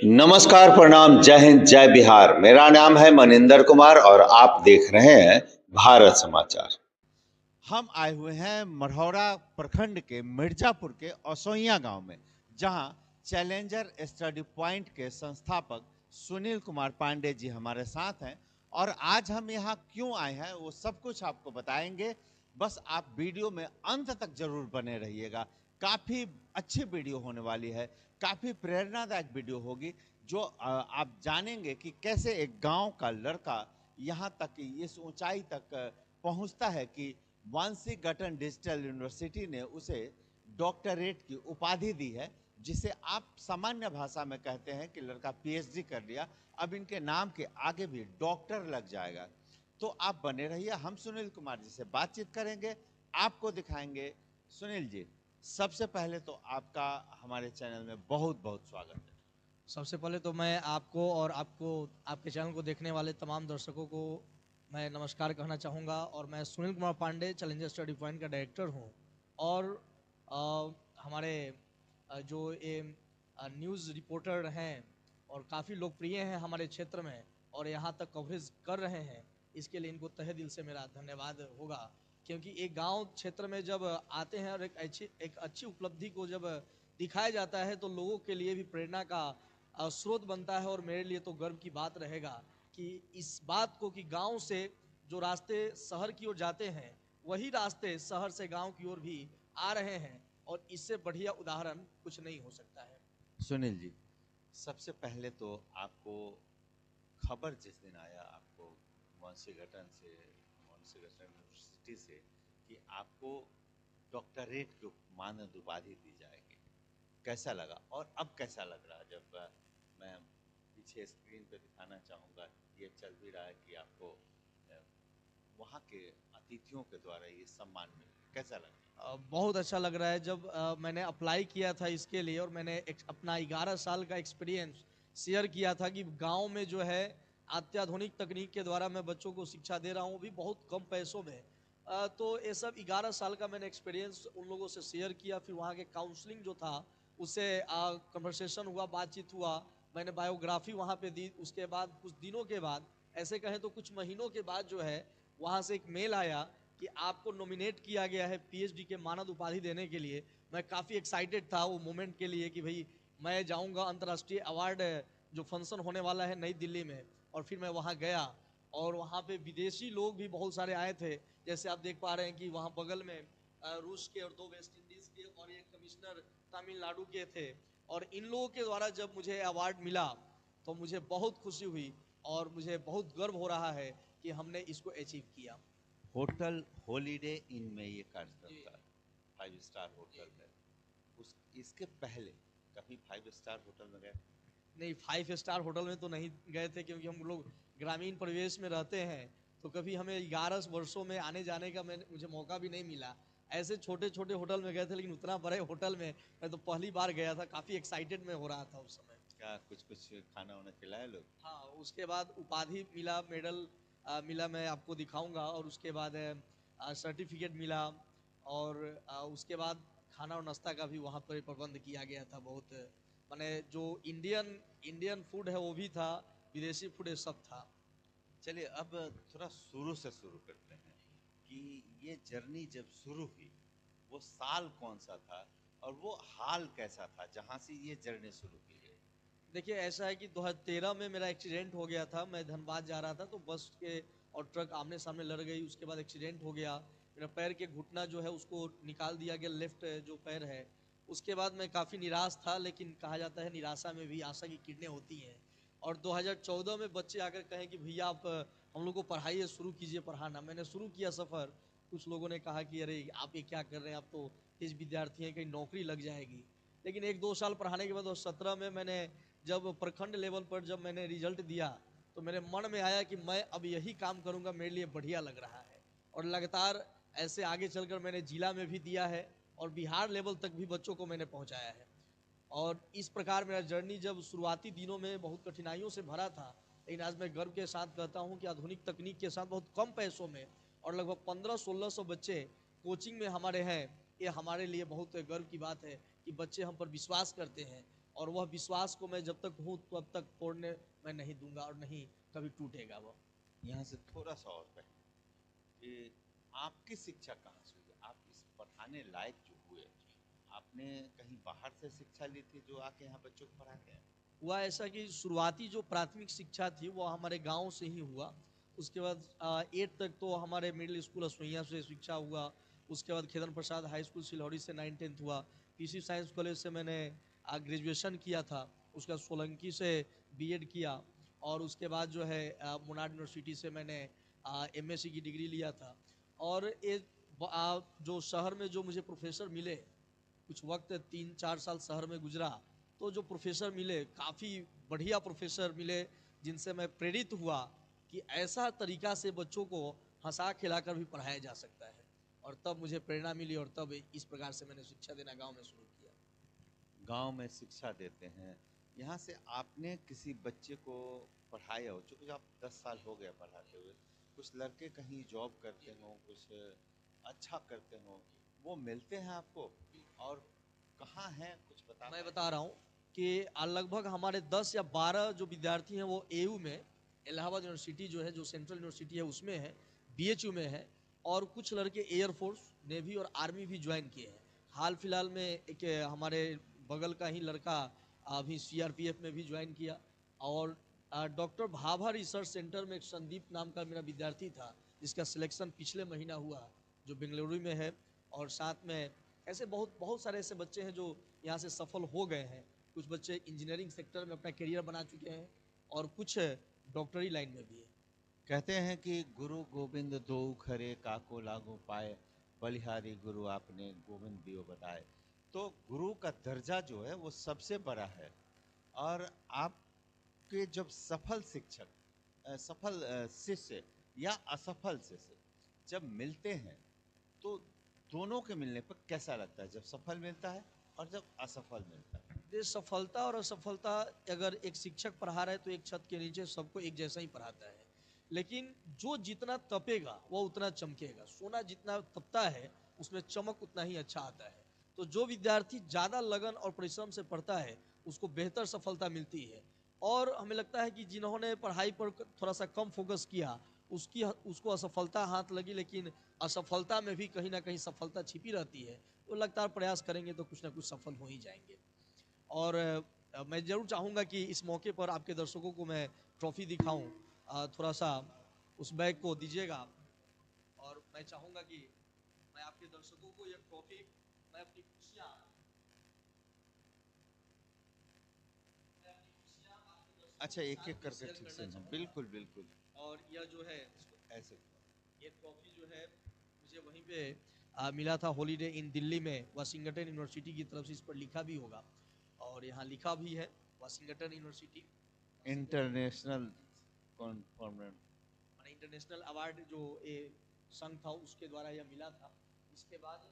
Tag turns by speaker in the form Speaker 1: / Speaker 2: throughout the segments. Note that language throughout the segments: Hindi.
Speaker 1: नमस्कार, प्रणाम, जय हिंद, जय बिहार। मेरा नाम है मनिंदर कुमार और आप देख रहे हैं भारत समाचार।
Speaker 2: हम आए हुए हैं मढ़ौरा प्रखंड के मिर्जापुर के असोइया गांव में, जहां चैलेंजर स्टडी पॉइंट के संस्थापक सुनील कुमार पांडे जी हमारे साथ हैं। और आज हम यहां क्यों आए हैं वो सब कुछ आपको बताएंगे। बस आप वीडियो में अंत तक जरूर बने रहिएगा। काफ़ी अच्छी वीडियो होने वाली है, काफ़ी प्रेरणादायक वीडियो होगी, जो आप जानेंगे कि कैसे एक गांव का लड़का यहाँ तक, इस ऊंचाई तक पहुँचता है कि वांसीगटन डिजिटल यूनिवर्सिटी ने उसे डॉक्टरेट की उपाधि दी है, जिसे आप सामान्य भाषा में कहते हैं कि लड़का पीएचडी कर लिया। अब इनके नाम के आगे भी डॉक्टर लग जाएगा। तो आप बने रहिए, हम सुनील कुमार जी से बातचीत करेंगे, आपको दिखाएंगे। सुनील जी, सबसे पहले तो आपका हमारे चैनल में बहुत बहुत स्वागत है।
Speaker 3: सबसे पहले तो मैं आपको और आपके चैनल को देखने वाले तमाम दर्शकों को मैं नमस्कार कहना चाहूँगा। और मैं Sunil Kumar Pandey challenger study point का डायरेक्टर हूँ। और हमारे जो ये न्यूज़ रिपोर्टर हैं और काफ़ी लोकप्रिय हैं हमारे क्षेत्र में और यहाँ तक कवरेज कर रहे हैं, इसके लिए इनको तहे दिल से मेरा धन्यवाद होगा। क्योंकि एक गांव क्षेत्र में जब आते हैं और एक अच्छी उपलब्धि को जब दिखाया जाता है तो लोगों के लिए भी प्रेरणा का स्रोत बनता है। और मेरे लिए तो गर्व की बात रहेगा कि इस बात को कि गांव से जो रास्ते शहर की ओर जाते हैं वही रास्ते शहर से गांव की ओर भी आ रहे हैं, और इससे बढ़िया उदाहरण कुछ नहीं हो सकता है।
Speaker 2: सुनील जी, सबसे पहले तो आपको खबर जिस दिन आया आपको वांसीगटन यूनिवर्सिटी से कि आपको डॉक्टरेट की मानद उपाधि दी जाएगी, कैसा लगा और अब कैसा लग रहा है? जब मैं पीछे स्क्रीन पे दिखाना चाहूँगा, ये चल भी रहा है कि आपको वहाँ के अतिथियों के द्वारा ये सम्मान मिल रहा है, कैसा लग रहा है?
Speaker 3: बहुत अच्छा लग रहा है। जब मैंने अप्लाई किया था इसके लिए और मैंने अपना 11 साल का एक्सपीरियंस शेयर किया था कि गांव में जो है अत्याधुनिक तकनीक के द्वारा मैं बच्चों को शिक्षा दे रहा हूँ, भी बहुत कम पैसों में। तो ये सब 11 साल का मैंने एक्सपीरियंस उन लोगों से शेयर किया। फिर वहाँ के काउंसलिंग जो था उससे कन्वर्सेशन हुआ, बातचीत हुआ। मैंने बायोग्राफी वहाँ पे दी। उसके बाद कुछ दिनों के बाद, ऐसे कहें तो कुछ महीनों के बाद जो है वहाँ से एक मेल आया कि आपको नॉमिनेट किया गया है पीएचडी के मानद उपाधि देने के लिए। मैं काफ़ी एक्साइटेड था वो मोमेंट के लिए कि भाई मैं जाऊंगा अंतर्राष्ट्रीय अवार्ड जो फंक्शन होने वाला है नई दिल्ली में। और फिर मैं वहाँ गया और वहाँ पे विदेशी लोग भी बहुत सारे आए थे। जैसे आप देख पा रहे हैं कि वहाँ बगल में रूस के और 2 वेस्ट इंडीज़ के और एक कमिश्नर तमिलनाडु के थे। और इन लोगों के द्वारा जब मुझे अवार्ड मिला तो मुझे बहुत खुशी हुई और मुझे बहुत गर्व हो रहा है कि हमने इसको अचीव किया।
Speaker 2: होटल हॉलीडे इन में ये कार्यक्रम था, 5 स्टार होटल है। उस इसके पहले कभी 5 स्टार होटल में गए?
Speaker 3: नहीं, 5 स्टार होटल में तो नहीं गए थे, क्योंकि हम लोग ग्रामीण परिवेश में रहते हैं। तो कभी हमें 11 वर्षों में आने जाने का मुझे मौका भी नहीं मिला। ऐसे छोटे छोटे होटल में गए थे, लेकिन उतना बड़े होटल में मैं तो पहली बार गया था। काफ़ी एक्साइटेड में हो रहा था उस समय।
Speaker 2: क्या कुछ कुछ खाना वाना खिलाए लोग?
Speaker 3: हाँ, उसके बाद उपाधि मिला, मेडल मिला, मैं आपको दिखाऊंगा। और उसके बाद सर्टिफिकेट मिला। और उसके बाद खाना और नाश्ता का भी वहाँ पर प्रबंध किया गया था। बहुत माने जो इंडियन इंडियन फूड है वो भी था, विदेशी फूड ये सब था।
Speaker 2: चलिए, अब थोड़ा शुरू से शुरू करते हैं कि ये जर्नी जब शुरू हुई वो साल कौन सा था और वो हाल कैसा था जहाँ से ये जर्नी शुरू की है?
Speaker 3: देखिए, ऐसा है कि 2013 में मेरा एक्सीडेंट हो गया था। मैं धनबाद जा रहा था तो बस के और ट्रक आमने सामने लड़ गई। उसके बाद एक्सीडेंट हो गया। मेरा पैर के घुटना जो है उसको निकाल दिया गया, लेफ्ट जो पैर है। उसके बाद मैं काफ़ी निराश था, लेकिन कहा जाता है निराशा में भी आशा की किरणें होती हैं। और 2014 में बच्चे आकर कहें कि भैया आप हम लोग को पढ़ाइए, शुरू कीजिए पढ़ाना। मैंने शुरू किया सफ़र। कुछ लोगों ने कहा कि अरे आप ये क्या कर रहे हैं, आप तो तेज विद्यार्थी हैं, कहीं नौकरी लग जाएगी। लेकिन 1-2 साल पढ़ाने के बाद 2017 में मैंने जब प्रखंड लेवल पर जब मैंने रिजल्ट दिया तो मेरे मन में आया कि मैं अब यही काम करूंगा, मेरे लिए बढ़िया लग रहा है। और लगातार ऐसे आगे चलकर मैंने जिला में भी दिया है और बिहार लेवल तक भी बच्चों को मैंने पहुंचाया है। और इस प्रकार मेरा जर्नी जब शुरुआती दिनों में बहुत कठिनाइयों से भरा था, लेकिन आज मैं गर्व के साथ कहता हूं कि आधुनिक तकनीक के साथ बहुत कम पैसों में और लगभग 1500-1600 बच्चे कोचिंग में हमारे हैं। ये हमारे लिए बहुत गर्व की बात है कि बच्चे हम पर विश्वास करते हैं और वह विश्वास को मैं जब तक हूँ तब तक तोड़ने मैं नहीं दूंगा और नहीं कभी टूटेगा वह।
Speaker 2: यहाँ से थोड़ा सा और कहें कि आपकी शिक्षा कहाँ से हुई? आप इस पढ़ाने लायक जो हुए, आपने कहीं बाहर से शिक्षा ली थी जो आके यहाँ बच्चों को पढ़ाते हैं?
Speaker 3: हुआ ऐसा कि शुरुआती जो प्राथमिक शिक्षा थी वो हमारे गांव से ही हुआ। उसके बाद 8 तक तो हमारे मिडिल स्कूल असोइया से शिक्षा हुआ। उसके बाद खेदन प्रसाद हाई स्कूल सिलौड़ी से 9-10 हुआ। पीसी साइंस कॉलेज से मैंने ग्रेजुएशन किया था। उसके बाद सोलंकी से बीएड किया और उसके बाद जो है मुनार यूनिवर्सिटी से मैंने एमएससी की डिग्री लिया था। और जो शहर में जो मुझे प्रोफेसर मिले, कुछ वक्त 3-4 साल शहर में गुजरा, तो जो प्रोफेसर मिले काफ़ी बढ़िया प्रोफेसर मिले जिनसे मैं प्रेरित हुआ कि ऐसा तरीका से बच्चों को हंसा खिलाकर भी पढ़ाया जा सकता है। और तब मुझे प्रेरणा मिली और तब इस प्रकार से मैंने शिक्षा देना गांव में शुरू किया।
Speaker 2: गांव में शिक्षा देते हैं, यहाँ से आपने किसी बच्चे को पढ़ाया हो? चूँकि आप 10 साल हो गया पढ़ाते हुए, कुछ लड़के कहीं जॉब करते हों, कुछ अच्छा करते हों, वो मिलते हैं आपको? और कहाँ हैं, कुछ बता
Speaker 3: मैं
Speaker 2: पाएँ?
Speaker 3: बता रहा हूँ कि लगभग हमारे 10 या 12 जो विद्यार्थी हैं वो एयू में, इलाहाबाद यूनिवर्सिटी जो है, जो सेंट्रल यूनिवर्सिटी है उसमें है, बीएचयू में है। और कुछ लड़के एयरफोर्स, नेवी और आर्मी भी ज्वाइन किए हैं। हाल फिलहाल में एक हमारे बगल का ही लड़का अभी सीआरपीएफ में भी ज्वाइन किया। और डॉक्टर भाभा रिसर्च सेंटर में एक संदीप नाम का मेरा विद्यार्थी था जिसका सिलेक्शन पिछले महीना हुआ, जो बेंगलुरु में है। और साथ में ऐसे बहुत बहुत सारे ऐसे बच्चे हैं जो यहाँ से सफल हो गए हैं। कुछ बच्चे इंजीनियरिंग सेक्टर में अपना करियर बना चुके हैं और कुछ डॉक्टरी लाइन में भी है।
Speaker 2: कहते हैं कि गुरु गोविंद दोऊ खरे काको लागू पाए, बलिहारी गुरु आपने गोविंद दियो बताए। तो गुरु का दर्जा जो है वो सबसे बड़ा है। और आपके जब सफल शिक्षक, सफल शिष्य या असफल शिष्य जब मिलते हैं, तो दोनों के मिलने पर कैसा लगता है, जब सफल मिलता है और जब असफल मिलता है?
Speaker 3: ये सफलता और असफलता, अगर एक शिक्षक पढ़ा रहा है तो एक छत के नीचे सबको एक जैसा ही पढ़ाता है। लेकिन जो जितना तपेगा वो उतना चमकेगा। सोना जितना तपता है उसमें चमक उतना ही अच्छा आता है। तो जो विद्यार्थी ज़्यादा लगन और परिश्रम से पढ़ता है उसको बेहतर सफलता मिलती है। और हमें लगता है कि जिन्होंने पढ़ाई पर थोड़ा सा कम फोकस किया उसको असफलता हाथ लगी, लेकिन असफलता में भी कहीं ना कहीं सफलता छिपी रहती है। वो लगातार प्रयास करेंगे तो कुछ ना कुछ सफल हो ही जाएंगे। और मैं ज़रूर चाहूँगा कि इस मौके पर आपके दर्शकों को मैं ट्रॉफी दिखाऊं। थोड़ा सा उस बैग को दीजिएगा। और मैं चाहूँगा कि मैं आपके दर्शकों को यह ट्रॉफी, मैं अपनी खुशियाँ आपके
Speaker 2: अच्छा,
Speaker 3: दर्शकों के
Speaker 2: एक
Speaker 3: साथ
Speaker 2: एक
Speaker 3: भी
Speaker 2: करके
Speaker 3: शेयर
Speaker 2: ठीक
Speaker 3: करना
Speaker 2: से ना,
Speaker 3: चाहूँगा।
Speaker 2: बिल्कुल बिल्कुल।
Speaker 3: और यह जो है,
Speaker 2: ऐसे
Speaker 3: ये ट्रॉफी जो है मुझे वहीं पे मिला था हॉलीडे इन दिल्ली में, वाशिंगटन यूनिवर्सिटी की तरफ से। इस पर लिखा भी होगा और यहाँ लिखा भी है वाशिंगटन यूनिवर्सिटी
Speaker 2: इंटरनेशनल कॉन्फॉर्मेंट।
Speaker 3: माने इंटरनेशनल अवार्ड जो ये संघ था उसके द्वारा यह मिला था। इसके बाद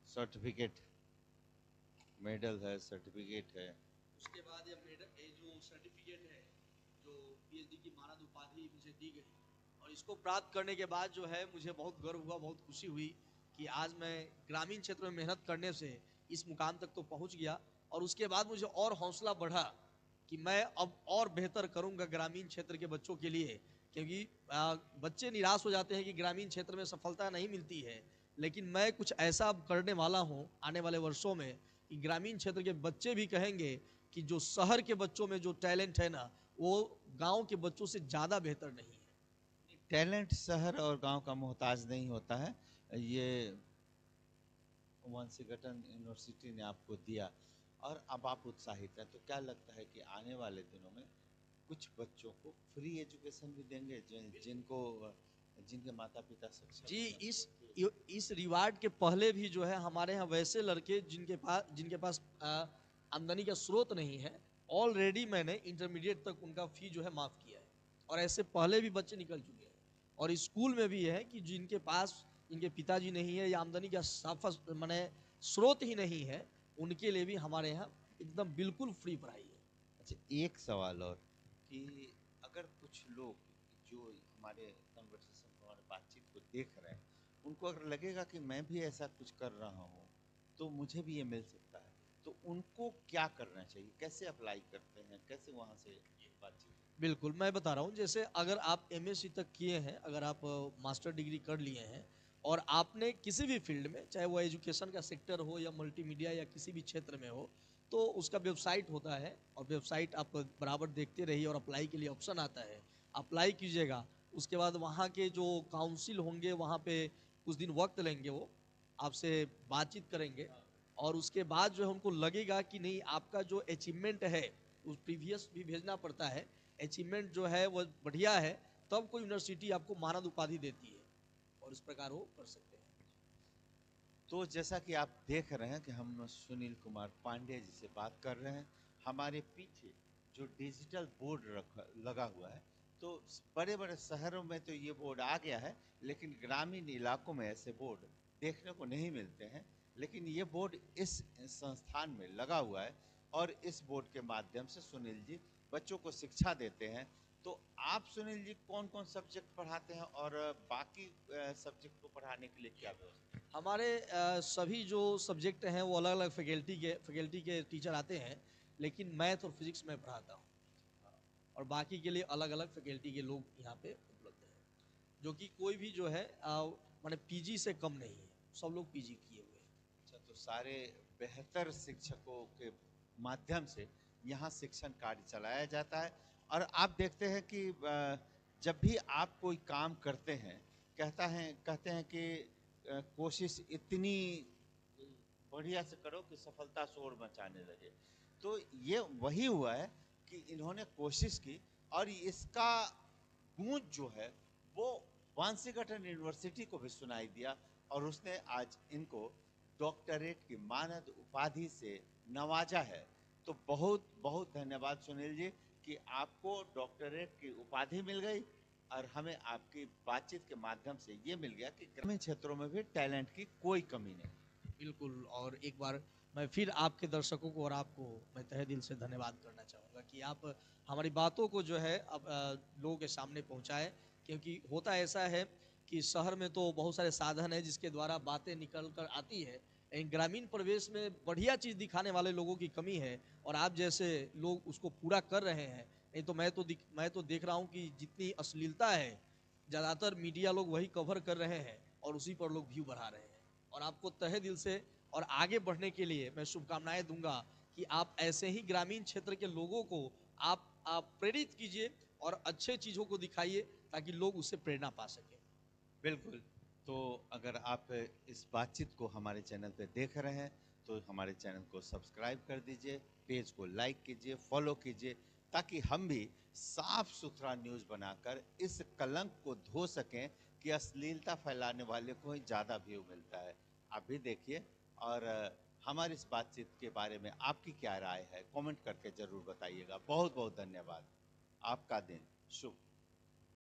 Speaker 2: सर्टिफिकेट, मेडल है, सर्टिफिकेट है।
Speaker 3: उसके बाद ये मेडल, ये जो सर्टिफिकेट है, जो पीएचडी की मानद उपाधि मुझे दी गई। और इसको प्राप्त करने के बाद जो है मुझे बहुत गर्व हुआ, बहुत खुशी हुई कि आज मैं ग्रामीण क्षेत्र में मेहनत करने से इस मुकाम तक तो पहुंच गया। और उसके बाद मुझे और हौसला बढ़ा कि मैं अब और बेहतर करूंगा ग्रामीण क्षेत्र के बच्चों के लिए। क्योंकि बच्चे निराश हो जाते हैं कि ग्रामीण क्षेत्र में सफलता नहीं मिलती है, लेकिन मैं कुछ ऐसा अब करने वाला हूं आने वाले वर्षों में कि ग्रामीण क्षेत्र के बच्चे भी कहेंगे कि जो शहर के बच्चों में जो टैलेंट है ना, वो गांव के बच्चों से ज़्यादा बेहतर नहीं है।
Speaker 2: टैलेंट शहर और गांव का मोहताज नहीं होता है। ये वाशिंगटन यूनिवर्सिटी ने आपको दिया और अब आप उत्साहित हैं, तो क्या लगता है कि आने वाले दिनों में कुछ बच्चों को फ्री एजुकेशन भी देंगे जिनके माता पिता सक्षम
Speaker 3: जी,
Speaker 2: नहीं हैं?
Speaker 3: इस रिवार्ड के पहले भी जो है हमारे यहाँ वैसे लड़के जिनके पास आमदनी का स्रोत नहीं है, ऑलरेडी मैंने इंटरमीडिएट तक उनका फी जो है माफ़ किया है। और ऐसे पहले भी बच्चे निकल चुके हैं। और स्कूल में भी है कि जिनके पास इनके पिताजी नहीं है या आमदनी का साफा माने स्रोत ही नहीं है, उनके लिए भी हमारे यहाँ एकदम बिल्कुल फ्री पढ़ाई है।
Speaker 2: अच्छा, एक सवाल और कि अगर कुछ लोग जो हमारे कन्वर्सेशन को, हमारे बातचीत को देख रहे हैं, उनको अगर लगेगा कि मैं भी ऐसा कुछ कर रहा हूँ तो मुझे भी ये मिल सकता है, तो उनको क्या करना चाहिए, कैसे अप्लाई करते हैं, कैसे वहाँ से ये बातचीत?
Speaker 3: बिल्कुल, मैं बता रहा हूँ, जैसे अगर आप एमएससी तक किए हैं, अगर आप मास्टर डिग्री कर लिए हैं और आपने किसी भी फील्ड में, चाहे वो एजुकेशन का सेक्टर हो या मल्टीमीडिया या किसी भी क्षेत्र में हो, तो उसका वेबसाइट होता है और वेबसाइट आप बराबर देखते रहिए और अप्लाई के लिए ऑप्शन आता है, अप्लाई कीजिएगा। उसके बाद वहाँ के जो काउंसिल होंगे, वहाँ पे कुछ दिन वक्त लेंगे, वो आपसे बातचीत करेंगे और उसके बाद जो है उनको लगेगा कि नहीं, आपका जो अचीवमेंट है, उस प्रीवियस भी भेजना पड़ता है, अचीवमेंट जो है वो बढ़िया है, तब कोई यूनिवर्सिटी आपको मानद उपाधि देती है और इस प्रकार वो कर सकते हैं।
Speaker 2: तो जैसा कि आप देख रहे हैं कि हम सुनील कुमार पांडे जी से बात कर रहे हैं। हमारे पीछे जो डिजिटल बोर्ड लगा हुआ है, तो बड़े बड़े शहरों में तो ये बोर्ड आ गया है, लेकिन ग्रामीण इलाकों में ऐसे बोर्ड देखने को नहीं मिलते हैं। लेकिन ये बोर्ड इस संस्थान में लगा हुआ है और इस बोर्ड के माध्यम से सुनील जी बच्चों को शिक्षा देते हैं। तो आप सुनील जी कौन कौन सब्जेक्ट पढ़ाते हैं और बाकी सब्जेक्ट को पढ़ाने के लिए क्या व्यवस्था?
Speaker 3: हमारे सभी जो सब्जेक्ट हैं वो अलग अलग फैकल्टी के टीचर आते हैं, लेकिन मैथ और फिजिक्स में पढ़ाता हूँ और बाकी के लिए अलग अलग फैकल्टी के लोग यहाँ पे उपलब्ध हैं, जो कि कोई भी जो है माने पीजी से कम नहीं है, सब लोग पीजी किए हुए हैं।
Speaker 2: अच्छा, तो सारे बेहतर शिक्षकों के माध्यम से यहाँ शिक्षण कार्य चलाया जाता है। और आप देखते हैं कि जब भी आप कोई काम करते हैं, कहते हैं कि कोशिश इतनी बढ़िया से करो कि सफलता शोर मचाने लगे। तो ये वही हुआ है कि इन्होंने कोशिश की और इसका गूंज जो है वो वांशीगठन यूनिवर्सिटी को भी सुनाई दिया और उसने आज इनको डॉक्टरेट की मानद उपाधि से नवाजा है। तो बहुत बहुत धन्यवाद सुनील जी कि आपको डॉक्टरेट की उपाधि मिल गई और हमें आपकी बातचीत के माध्यम से ये मिल गया कि ग्रामीण क्षेत्रों में भी टैलेंट की कोई कमी नहीं।
Speaker 3: बिल्कुल, और एक बार मैं फिर आपके दर्शकों को और आपको मैं तहे दिल से धन्यवाद करना चाहूँगा कि आप हमारी बातों को जो है अब लोगों के सामने पहुँचाएँ, क्योंकि होता ऐसा है कि शहर में तो बहुत सारे साधन हैं जिसके द्वारा बातें निकल कर आती है, लेकिन ग्रामीण परिवेश में बढ़िया चीज़ दिखाने वाले लोगों की कमी है और आप जैसे लोग उसको पूरा कर रहे हैं। नहीं तो मैं तो देख रहा हूँ कि जितनी अश्लीलता है, ज़्यादातर मीडिया लोग वही कवर कर रहे हैं और उसी पर लोग व्यू बढ़ा रहे हैं। और आपको तहे दिल से और आगे बढ़ने के लिए मैं शुभकामनाएं दूंगा कि आप ऐसे ही ग्रामीण क्षेत्र के लोगों को आप प्रेरित कीजिए और अच्छे चीज़ों को दिखाइए ताकि लोग उससे प्रेरणा पा सकें।
Speaker 2: बिल्कुल। तो अगर आप इस बातचीत को हमारे चैनल पे देख रहे हैं तो हमारे चैनल को सब्सक्राइब कर दीजिए, पेज को लाइक कीजिए, फॉलो कीजिए, ताकि हम भी साफ सुथरा न्यूज़ बनाकर इस कलंक को धो सकें कि अश्लीलता फैलाने वाले को ही ज़्यादा व्यू मिलता है। आप भी देखिए और हमारी इस बातचीत के बारे में आपकी क्या राय है, कमेंट करके ज़रूर बताइएगा। बहुत बहुत धन्यवाद। आपका दिन शुभ।